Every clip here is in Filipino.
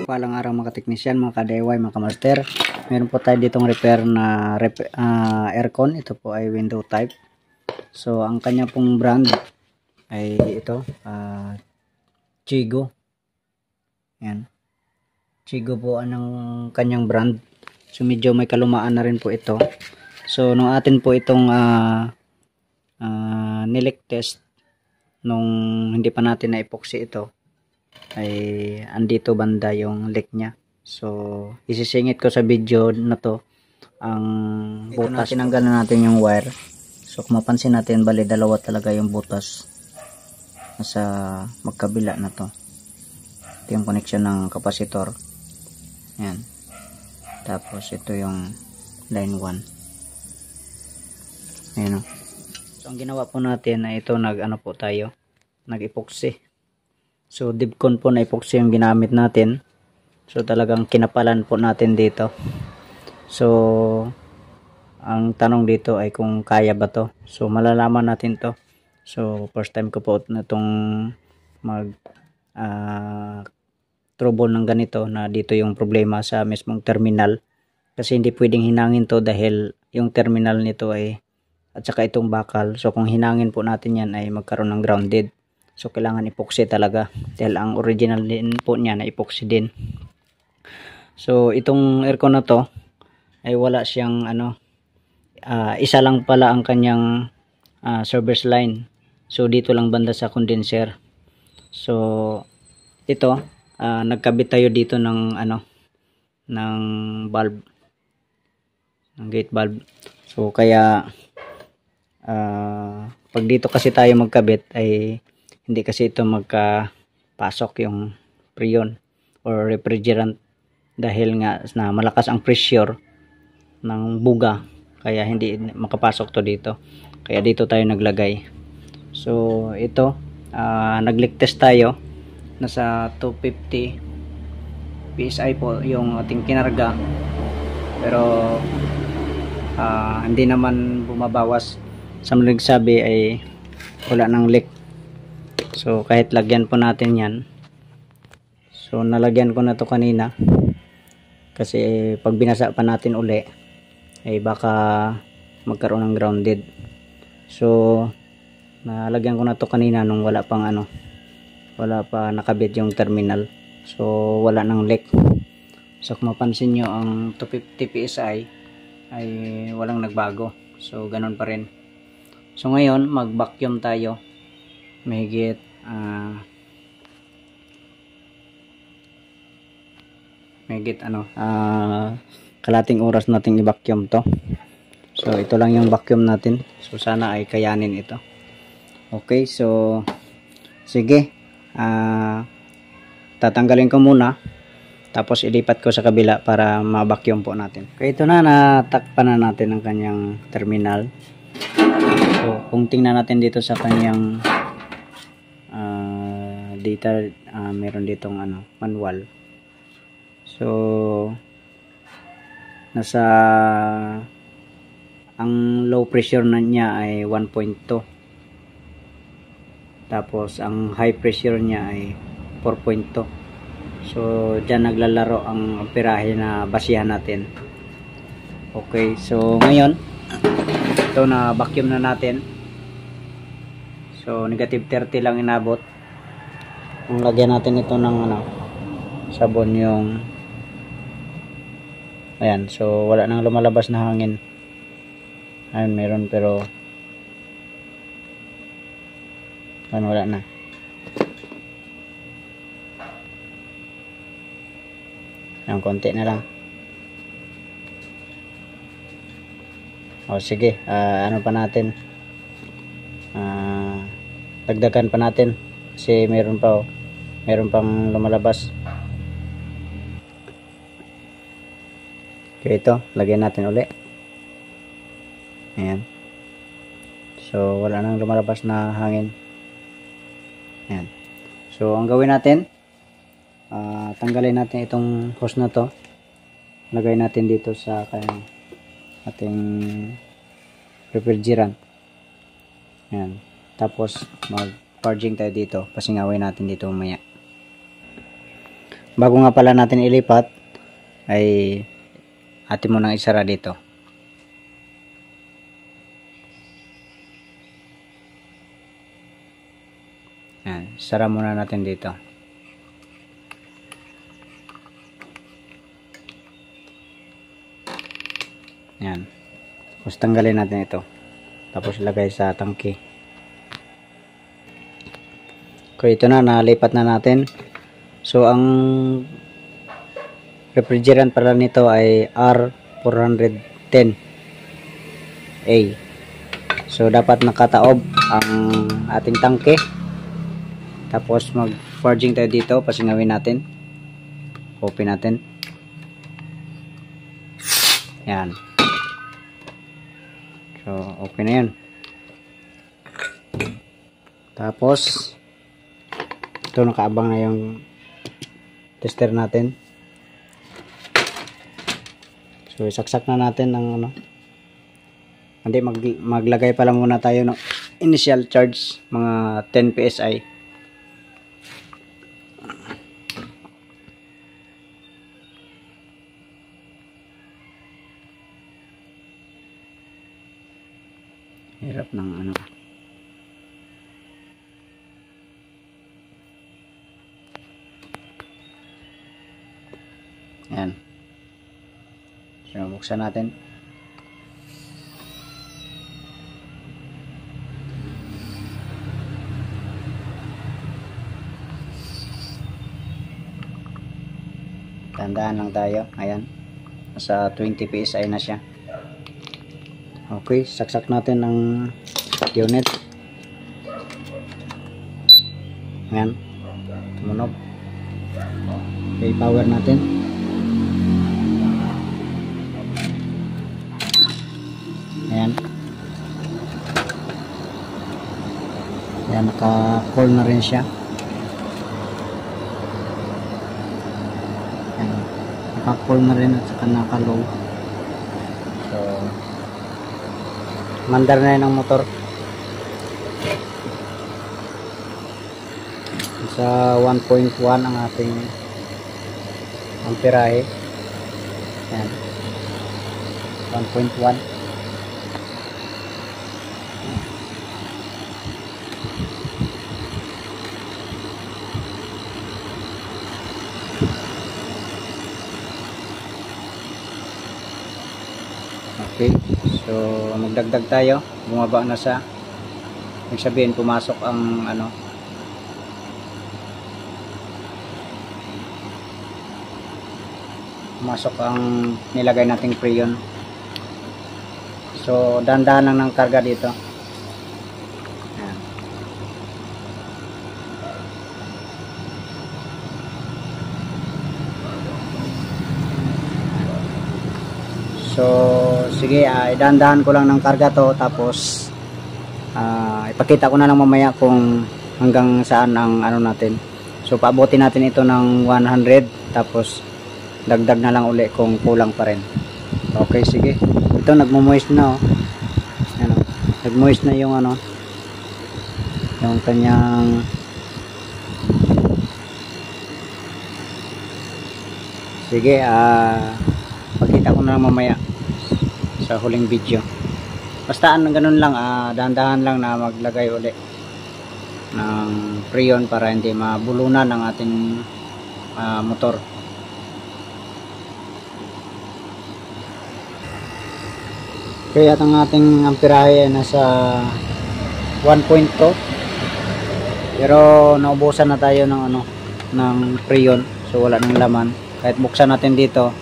Palang araw mga teknisyan, mga ka-DIY, mga ka-master. Meron po tayo ditong repair na aircon. Ito po ay window type. So ang kanya pong brand ay ito, Chigo. Yan. Chigo po ang kanyang brand. So medyo may kalumaan na rin po ito. So nung atin po itong nilek test nung hindi pa natin na epoxy ito, ay andito banda yung leak nya. So isisingit ko sa video na to ang butas. Tinanggal na natin yung wire. So kung mapansin natin, bali dalawa talaga yung butas nasa magkabila na to. Ito yung connection ng capacitor. Yan. Tapos ito yung line 1. Ayan o. So ang ginawa po natin ay ito, nag epoxy. So Dibcon po na epoxy yung ginamit natin. So talagang kinapalan po natin dito. So ang tanong dito ay kung kaya ba to. So malalaman natin to. So first time ko po na itong mag trouble ng ganito, na dito yung problema sa mismong terminal. Kasi hindi pwedeng hinangin to dahil yung terminal nito ay at saka itong bakal. So kung hinangin po natin yan ay magkaroon ng grounded. So kailangan epoxy talaga dahil ang original din po niya na epoxy din. So itong aircon na to ay wala siyang isa lang pala ang kanyang service line. So dito lang banda sa condenser. So ito nagkabit tayo dito ng ng valve, ng gate valve. So kaya pag dito kasi tayo magkabit ay hindi kasi ito magkapasok yung freon or refrigerant dahil nga na malakas ang pressure ng buga, kaya hindi makapasok to dito. Kaya dito tayo naglagay. So ito nag-leak test tayo, nasa 250 PSI po yung ating kinarga, pero hindi naman bumabawas. Sa nagsabi ay wala nang leak. So kahit lagyan po natin yan, so nalagyan ko na to kanina kasi pag binasa pa natin uli ay baka magkaroon ng grounded. So nalagyan ko na to kanina nung wala pa nakabit yung terminal. So wala nang leak. So kung mapansin nyo, ang 250 PSI ay walang nagbago. So ganun pa rin. So ngayon mag vacuum tayo mahigit kalating oras nating i-vacuum to. So ito lang yung vacuum natin. So sana ay kayanin ito. Okay, so sige, tatanggalin ko muna tapos ilipat ko sa kabila para ma-vacuum po natin. Okay, ito na, natakpan na natin ang kanyang terminal. So kung tingnan natin dito sa kanyang data, meron ditong manual. So nasa ang low pressure na niya ay 1.2, tapos ang high pressure niya ay 4.2. so dyan naglalaro ang amperahe na basihan natin. Okay, so ngayon ito na vacuum na natin. So negative 30 lang inabot. Kung lagyan natin ito ng sabon yung ayan, so wala nang lumalabas na hangin. Ayun, meron pero wala na. Yung konti na lang. O sige, ano pa natin, dagdagan pa natin kasi meron pang lumalabas. Okay, ito lagyan natin uli. Ayan, so wala nang lumalabas na hangin. Ayan, so ang gawin natin, tanggalin natin itong hose na to, lagay natin dito sa ating refrigerant. Ayan, tapos mag purging tayo dito, pasingawin natin dito mamaya. bago nga pala natin ilipat ay atin mo nang isara dito. Yan, sara muna natin dito. Yan. Tapos tanggalin natin ito. Tapos ilagay sa tangke. Okay, ito na, nalipat na natin. So ang refrigerant pala nito ay R410A. So dapat nakataob ang ating tangke. Tapos mag-forging tayo dito, pasingawin natin. Open natin. Yan. So, okay na yan. Tapos, ito nakaabang na yung tester natin. So, isaksak na natin ng ano. Hindi, maglagay pala muna tayo ng initial charge, mga 10 PSI. Hirap ng ano. Ayan. So, buksan natin. Tandaan lang tayo. Ayan. Nasa 20 PSI na siya. Okay, saksak natin ang unit. Ayan. Tumunog. Okay, power natin. Ayan. Ayan, naka-cool na rin siya. Ayan. Naka-cool na rin at saka naka-low. So, mandar na yun ang motor. Sa 1.1 ang ating amperahe. Ayan. 1.1. Okay, so magdagdag tayo, bumaba na sa, ibig sabihin pumasok ang ano, pumasok ang nilagay nating freon. So dahan-dahan lang ng karga dito. Ayan. So sige, idahan-dahan ko lang ng karga to, tapos ipakita ko na lang mamaya kung hanggang saan ang ano natin. So paabutin natin ito ng 100, tapos dagdag na lang uli kung kulang pa rin. Okay, sige. Ito nagmo-moist na, oh. Ano, nag-moist na yung ano, yung kanyang sige, pakita ko na lang mamaya sa huling video. Basta ganun lang, dahan-dahan lang na maglagay uli ng freon para hindi mabulunan ang ating motor. Okay, at ang ating amperahe ay nasa 1.2, pero naubusan na tayo ng ano, ng freon, so wala nang laman. Kahit buksan natin dito,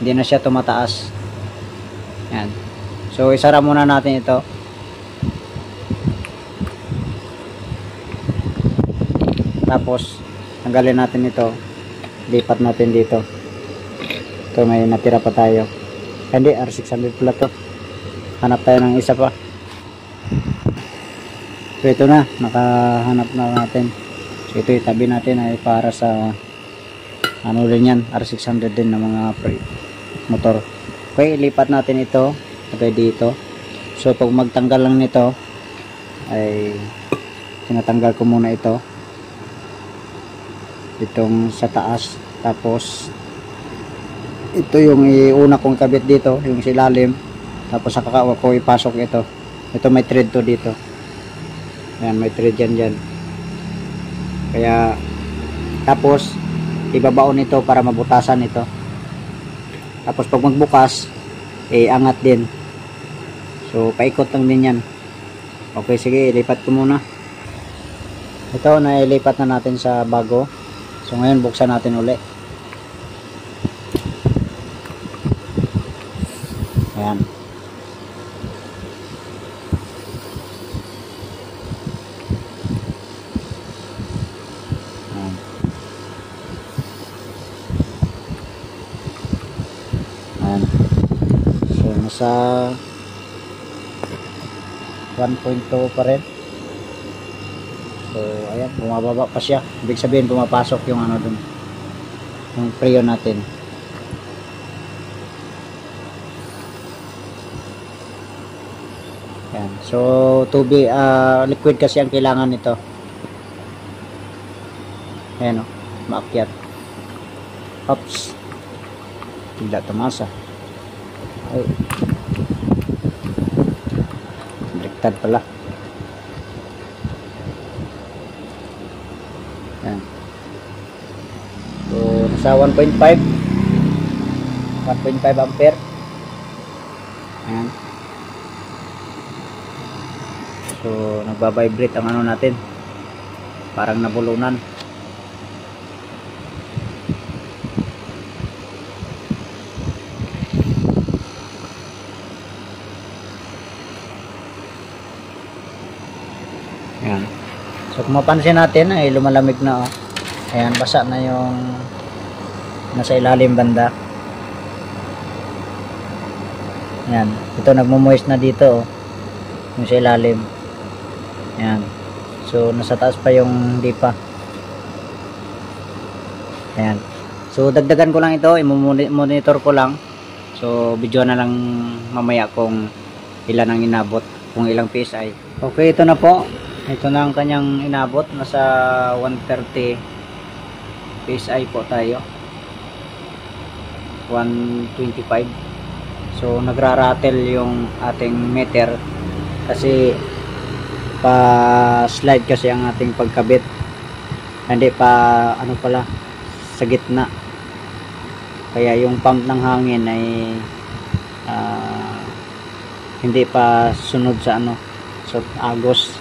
hindi na siya tumataas. Yan. So isara muna natin ito. Tapos tanggalin natin ito. Lipat natin dito. Ito, may natira pa tayo. Hindi, R600 pala to. Hanap tayo ng isa pa. So ito na, nakahanap na natin. So ito itabi natin ay para sa ano rin yan, R600 din na mga motor. Okay, lipat natin ito lagay dito. So pag magtanggal lang nito ay tinatanggal ko muna ito. itong sa taas, tapos ito yung iuna kong kabit dito, yung silalim, tapos sa kakawa ko ipasok ito may thread to dito, yan may thread yan, kaya tapos ibabaon ito para mabutasan ito, tapos pag magbukas angat din, so paikot lang din yan. Okay, sige, ilipat ko muna ito, na ilipat na natin sa bago. So ngayon buksan natin uli. Ayan. Ayan. Ayan. So nasa 1.2 pa rin. So ayan, bumababa pa siya. Ibig sabihin pumapasok yung ano dun, yung preyo natin. Ayan. So tubig, liquid kasi ang kailangan nito. Ayan o, maakyat. Oops, tidak tumasa. Ay, baliktad pala. Ayan. So nasa 1.5 ampere. Ayan. So nagba-vibrate ang ano natin, parang nabulunan. Ayan. So kung mapansin natin ay lumalamig na oh. Ayan, basa na yung nasa ilalim banda. Ayan, ito nagmo-moist na dito oh, yung sa ilalim. Ayan. So nasa taas pa yung hindi pa. Ayan. So dagdagan ko lang ito, i-monitor ko lang. So video na lang mamaya kung ilan ang inabot, kung ilang PSI. Okay, ito na po. Ito na ang kanyang inabot, nasa 130 PSI po tayo. 125. So nagra-rattle yung ating meter kasi pa slide kasi ang ating pagkabit. Hindi pa ano pala, sa gitna. Kaya yung pump ng hangin ay hindi pa sunod sa ano, sa agos.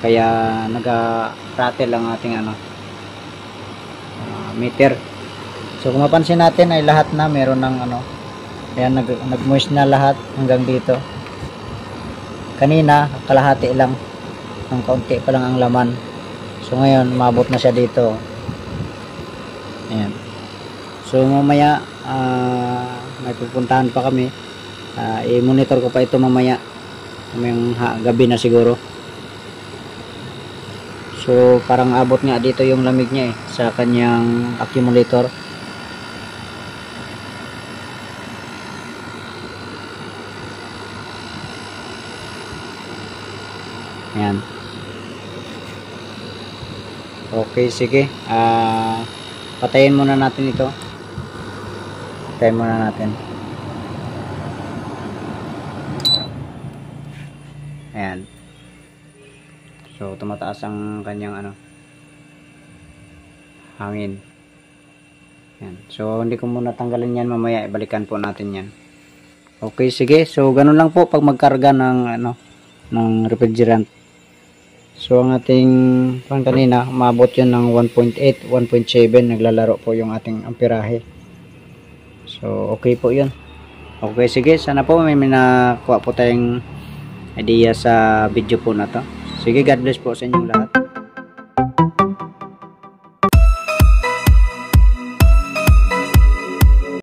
Kaya naga-rattle ang ating ano, meter. So kung mapansin natin ay lahat na meron ng ano, ayan, nag-moist na lahat hanggang dito. Kanina kalahati lang, ang kaunti pa lang ang laman. So ngayon umabot na siya dito. Ayan. So mamaya may pupuntahan pa kami, i-monitor ko pa ito mamaya, mamayang gabi na siguro. So parang abot nga dito yung lamig niya sa kanyang accumulator. Ayan. Okay, sige. Patayin muna natin ito. Patayin muna natin. Ayan. So tumataas ang kanyang ano, hangin. Yan. So hindi ko muna tanggalin yan, mamaya ibalikan po natin yan. Okay, sige. So ganun lang po pag magkarga ng ano, ng refrigerant. So ang ating pang kanina, umabot yun ng 1.8, 1.7, naglalaro po yung ating amperahe. So okay po yun. Okay, sige. Sana po may nakuha po tayong idea sa video po na to. Sige, God bless po sa inyong lahat.